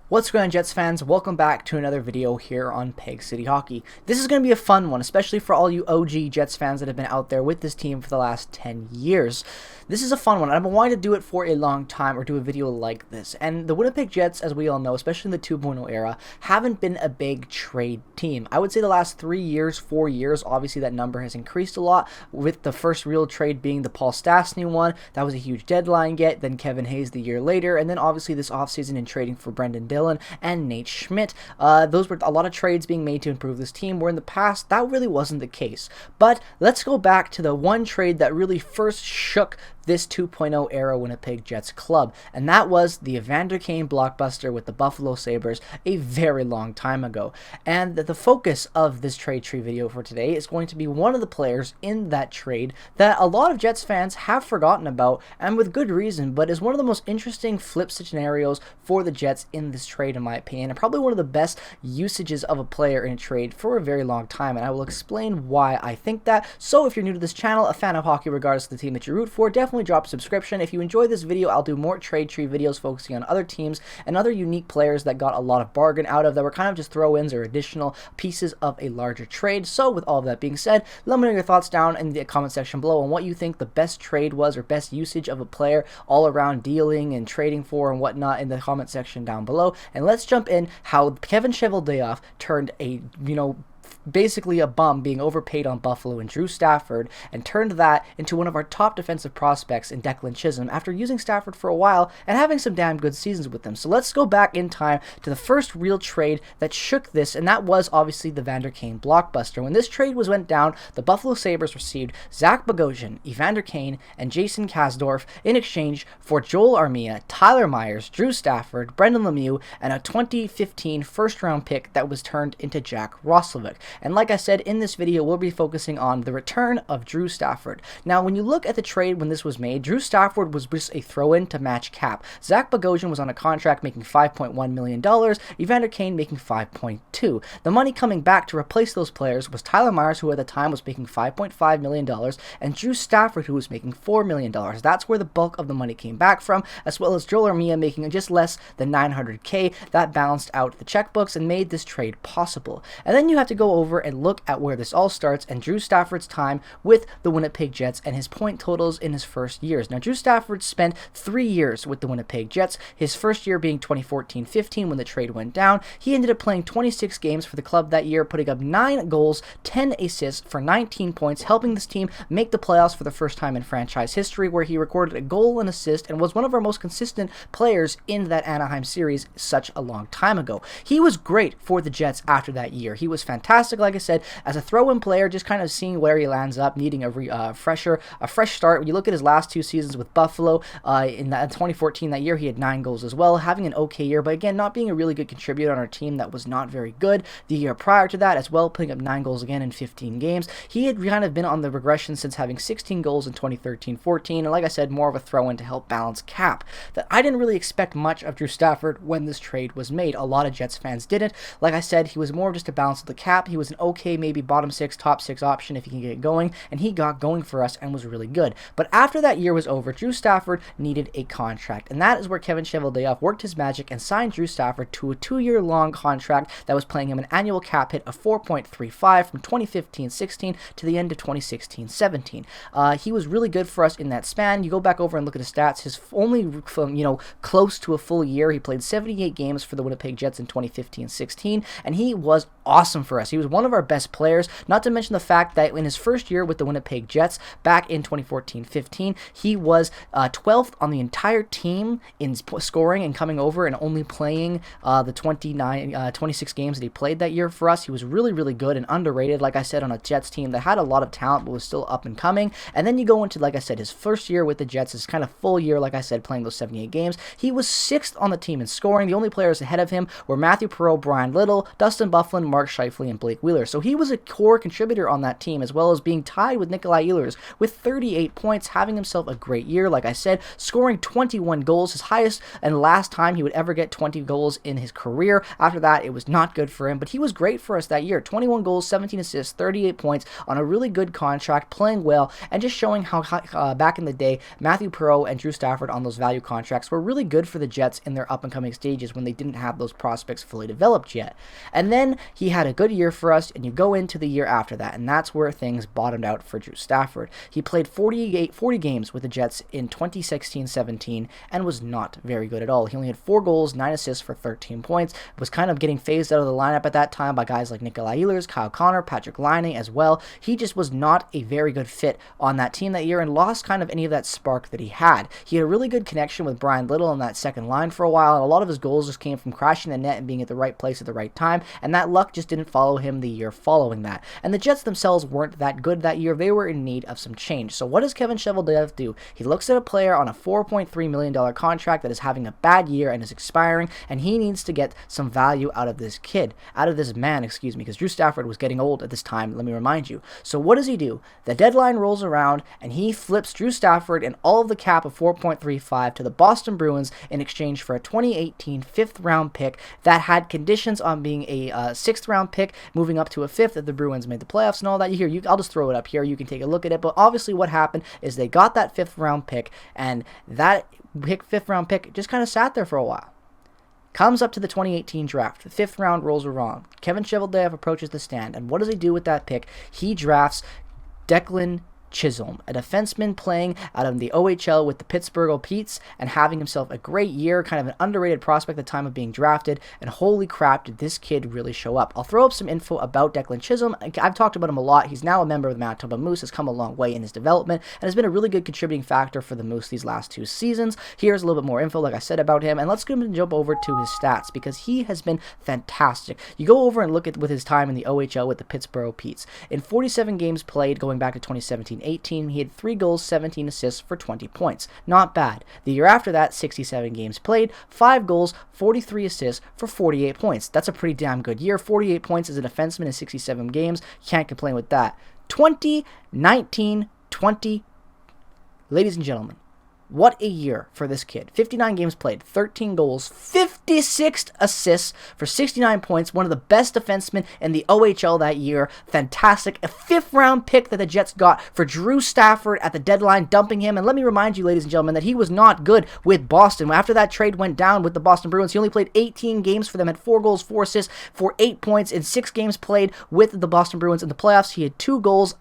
What's going on, Jets fans? Welcome back to another video here on Peg City Hockey. This is going to be a fun one, especially for all you OG Jets fans that have been out there with this team for the last 10 years. This is a fun one. I've been wanting to do it for a long time, or do a video like this. And the Winnipeg Jets, as we all know, especially in the 2.0 era, haven't been a big trade team. I would say the last 3 years, 4 years, obviously that number has increased a lot, with the first real trade being the Paul Stastny one. That was a huge deadline get. Then Kevin Hayes the year later, and then obviously this offseason in trading for Brendan Dillon and Nate Schmidt. Those were a lot of trades being made to improve this team, where in the past that really wasn't the case. But let's go back to the one trade that really first shook this 2.0 era Winnipeg Jets club, and that was the Evander Kane blockbuster with the Buffalo Sabres a very long time ago. And the focus of this trade tree video for today is going to be one of the players in that trade that a lot of Jets fans have forgotten about, and with good reason, but is one of the most interesting flip scenarios for the Jets in this trade, in my opinion, and probably one of the best usages of a player in a trade for a very long time, and I will explain why I think that. So if you're new to this channel, a fan of hockey regardless of the team that you root for, definitely drop a subscription. If you enjoy this video, I'll do more trade tree videos focusing on other teams and other unique players that got a lot of bargain out of, that were kind of just throw-ins or additional pieces of a larger trade. So with all of that being said, let me know your thoughts down in the comment section below on what you think the best trade was, or best usage of a player all around dealing and trading for and whatnot, in the comment section down below. And let's jump in how Kevin Cheveldayoff turned a, basically a bum being overpaid on Buffalo and Drew Stafford, and turned that into one of our top defensive prospects in Declan Chisholm after using Stafford for a while and having some damn good seasons with them. So let's go back in time to the first real trade that shook this, and that was obviously the Evander Kane blockbuster. When this trade went down, the Buffalo Sabres received Zach Bogosian, Evander Kane, and Jason Kasdorf in exchange for Joel Armia, Tyler Myers, Drew Stafford, Brendan Lemieux, and a 2015 first-round pick that was turned into Jack Roslovic. And like I said, in this video, we'll be focusing on the return of Drew Stafford. Now, when you look at the trade when this was made, Drew Stafford was just a throw-in to match cap. Zach Bogosian was on a contract making $5.1 million, Evander Kane making $5.2. The money coming back to replace those players was Tyler Myers, who at the time was making $5.5 million, and Drew Stafford, who was making $4 million. That's where the bulk of the money came back from, as well as Joel Armia making just less than $900K. That balanced out the checkbooks and made this trade possible. And then you have to go over and look at where this all starts, and Drew Stafford's time with the Winnipeg Jets and his point totals in his first years. Now, Drew Stafford spent 3 years with the Winnipeg Jets, his first year being 2014-15 when the trade went down. He ended up playing 26 games for the club that year, putting up 9 goals, 10 assists for 19 points, helping this team make the playoffs for the first time in franchise history, where he recorded a goal and assist and was one of our most consistent players in that Anaheim series such a long time ago. He was great for the Jets after that year. He was fantastic, like I said, as a throw-in player, just kind of seeing where he lands up, needing a fresh start. When you look at his last 2 seasons with Buffalo, in 2014, that year, he had 9 goals as well, having an okay year, but again, not being a really good contributor on our team that was not very good. The year prior to that as well, putting up 9 goals again in 15 games. He had kind of been on the regression since having 16 goals in 2013-14, and like I said, more of a throw-in to help balance cap. That I didn't really expect much of Drew Stafford when this trade was made. A lot of Jets fans didn't. Like I said, he was more of just a balance of the cap. He was an okay, maybe bottom 6, top 6 option if he can get going, and he got going for us and was really good. But after that year was over, Drew Stafford needed a contract, and that is where Kevin Cheveldayoff worked his magic and signed Drew Stafford to a 2-year-long contract that was paying him an annual cap hit of $4.35 from 2015-16 to the end of 2016-17. He was really good for us in that span. You go back over and look at his stats. His only, close to a full year, he played 78 games for the Winnipeg Jets in 2015-16, and he was awesome for us. He was one of our best players, not to mention the fact that in his first year with the Winnipeg Jets back in 2014-15, he was 12th on the entire team in scoring and coming over and only playing the 26 games that he played that year for us. He was really, really good and underrated, like I said, on a Jets team that had a lot of talent but was still up and coming. And then you go into, like I said, his first year with the Jets, his kind of full year, like I said, playing those 78 games. He was 6th on the team in scoring. The only players ahead of him were Matthew Perreault, Brian Little, Dustin Byfuglien, Mark Scheifele, and and Blake Wheeler. So he was a core contributor on that team, as well as being tied with Nikolai Ehlers with 38 points, having himself a great year. Like I said, scoring 21 goals, his highest and last time he would ever get 20 goals in his career. After that, it was not good for him, but he was great for us that year. 21 goals, 17 assists, 38 points on a really good contract, playing well, and just showing how back in the day, Matthew Perreault and Drew Stafford on those value contracts were really good for the Jets in their up-and-coming stages when they didn't have those prospects fully developed yet. And then he had a good year for us, and you go into the year after that, and that's where things bottomed out for Drew Stafford. He played 40 games with the Jets in 2016-17 and was not very good at all. He only had 4 goals, 9 assists for 13 points, was kind of getting phased out of the lineup at that time by guys like Nikolai Ehlers, Kyle Connor, Patrick Laine as well. He just was not a very good fit on that team that year and lost kind of any of that spark that he had. He had a really good connection with Brian Little on that second line for a while, and a lot of his goals just came from crashing the net and being at the right place at the right time, and that luck just didn't follow him the year following that. And the Jets themselves weren't that good that year. They were in need of some change. So what does Kevin Cheveldayoff do? He looks at a player on a $4.3 million contract that is having a bad year and is expiring, and he needs to get some value out of this kid, out of this man, because Drew Stafford was getting old at this time, let me remind you. So what does he do? The deadline rolls around, and he flips Drew Stafford and all of the cap of $4.35 to the Boston Bruins in exchange for a 2018 fifth-round pick that had conditions on being a sixth-round pick, moving up to a fifth if the Bruins made the playoffs and all that. I'll just throw it up here. You can take a look at it. But obviously what happened is they got that fifth-round pick, and that fifth-round pick just kind of sat there for a while. Comes up to the 2018 draft. The fifth round rolls around. Kevin Cheveldayoff approaches the stand, and what does he do with that pick? He drafts Declan Chisholm, a defenseman playing out of the OHL with the Pittsburgh Petes and having himself a great year, kind of an underrated prospect at the time of being drafted, and holy crap, did this kid really show up. I'll throw up some info about Declan Chisholm. I've talked about him a lot. He's now a member of the Manitoba Moose, has come a long way in his development, and has been a really good contributing factor for the Moose these last 2 seasons. Here's a little bit more info, like I said, about him, and let's go and jump over to his stats, because he has been fantastic. You go over and look at with his time in the OHL with the Pittsburgh Petes. In 47 games played, going back to 2017-18, he had 3 goals, 17 assists for 20 points. Not bad. The year after that, 67 games played, 5 goals, 43 assists for 48 points. That's a pretty damn good year. 48 points as a defenseman in 67 games. Can't complain with that. 2019-20, ladies and gentlemen, what a year for this kid. 59 games played, 13 goals, 56 assists for 69 points. One of the best defensemen in the OHL that year. Fantastic. A 5th-round pick that the Jets got for Drew Stafford at the deadline, dumping him. And let me remind you, ladies and gentlemen, that he was not good with Boston. After that trade went down with the Boston Bruins, he only played 18 games for them, had 4 goals, 4 assists for 8 points in 6 games played with the Boston Bruins in the playoffs. He had 2 goals,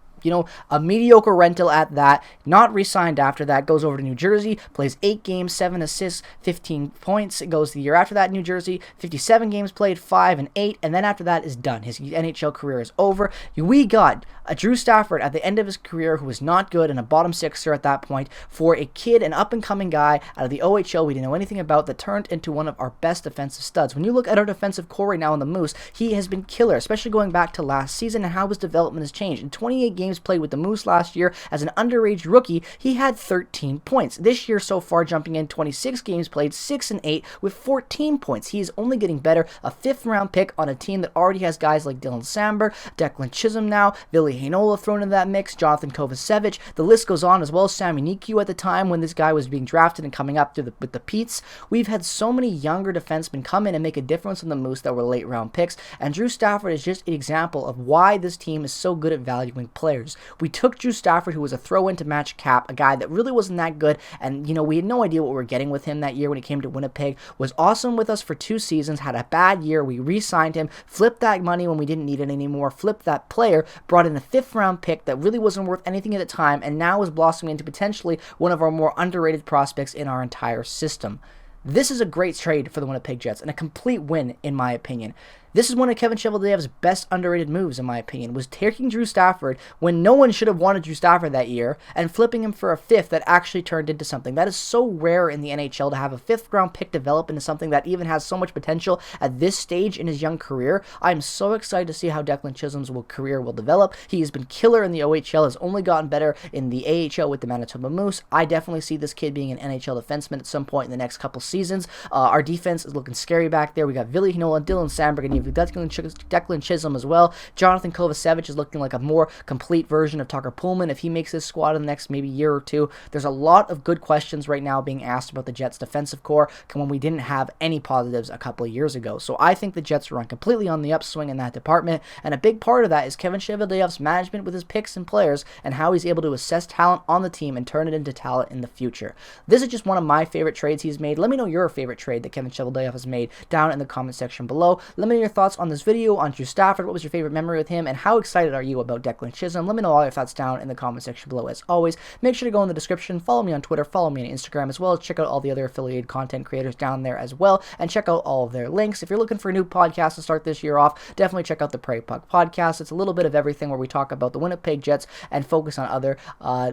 a mediocre rental at that, not re-signed after that, goes over to New Jersey, plays 8 games, 7 assists, 15 points, it goes the year after that, New Jersey, 57 games played, 5 and 8, and then after that is done. His NHL career is over. We got a Drew Stafford at the end of his career who was not good and a bottom sixer at that point for a kid, an up-and-coming guy out of the OHL we didn't know anything about that turned into one of our best defensive studs. When you look at our defensive core right now in the Moose, he has been killer, especially going back to last season and how his development has changed. In 28 games played with the Moose last year as an underage rookie, he had 13 points. This year so far, jumping in 26 games played, 6 and 8 with 14 points. He is only getting better. A 5th-round pick on a team that already has guys like Dylan Samberg, Declan Chisholm now, Ville Heinola thrown into that mix, Jonathan Kovacevic. The list goes on, as well as Sami Niku at the time when this guy was being drafted and coming up with the Petes. We've had so many younger defensemen come in and make a difference in the Moose that were late-round picks, and Drew Stafford is just an example of why this team is so good at valuing players. We took Drew Stafford, who was a throw-in to match cap, a guy that really wasn't that good, and, we had no idea what we were getting with him that year when he came to Winnipeg, was awesome with us for 2 seasons, had a bad year, we re-signed him, flipped that money when we didn't need it anymore, flipped that player, brought in a 5th-round pick that really wasn't worth anything at the time, and now is blossoming into potentially one of our more underrated prospects in our entire system. This is a great trade for the Winnipeg Jets, and a complete win, in my opinion. This is one of Kevin Cheveldayoff's best underrated moves, in my opinion, was taking Drew Stafford when no one should have wanted Drew Stafford that year and flipping him for a 5th that actually turned into something. That is so rare in the NHL to have a 5th-round pick develop into something that even has so much potential at this stage in his young career. I'm so excited to see how Declan Chisholm's career will develop. He has been killer in the OHL, has only gotten better in the AHL with the Manitoba Moose. I definitely see this kid being an NHL defenseman at some point in the next couple seasons. Our defense is looking scary back there. We got Ville Heinola, Dylan Samberg, and with Declan Chisholm as well. Jonathan Kovacevic is looking like a more complete version of Tucker Pullman if he makes his squad in the next maybe year or two. There's a lot of good questions right now being asked about the Jets' defensive core when we didn't have any positives a couple of years ago. So I think the Jets run completely on the upswing in that department, and a big part of that is Kevin Cheveldayoff's management with his picks and players and how he's able to assess talent on the team and turn it into talent in the future. This is just one of my favorite trades he's made. Let me know your favorite trade that Kevin Cheveldayoff has made down in the comment section below. Let me know your thoughts on this video, on Drew Stafford. What was your favorite memory with him, and how excited are you about Declan Chisholm? Let me know all your thoughts down in the comment section below. As always, make sure to go in the description, follow me on Twitter, follow me on Instagram, as well as check out all the other affiliated content creators down there as well, and check out all of their links. If you're looking for a new podcast to start this year off, definitely check out the Prairie Puck podcast. It's a little bit of everything where we talk about the Winnipeg Jets and focus on other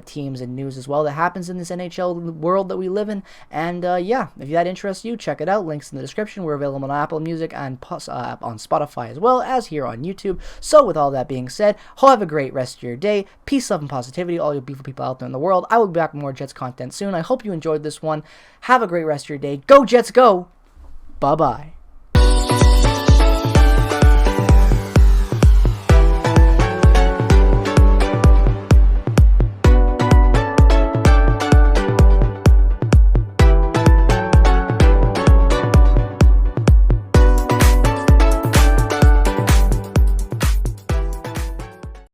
teams and news as well that happens in this NHL world that we live in. And yeah, if that interests you, check it out. Links in the description. We're available on Apple Music and on Spotify as well as here on YouTube. So with all that being said, have a great rest of your day. Peace, love, and positivity, all you beautiful people out there in the world. I will be back with more Jets content soon. I hope you enjoyed this one. Have a great rest of your day. Go Jets, go! Bye-bye.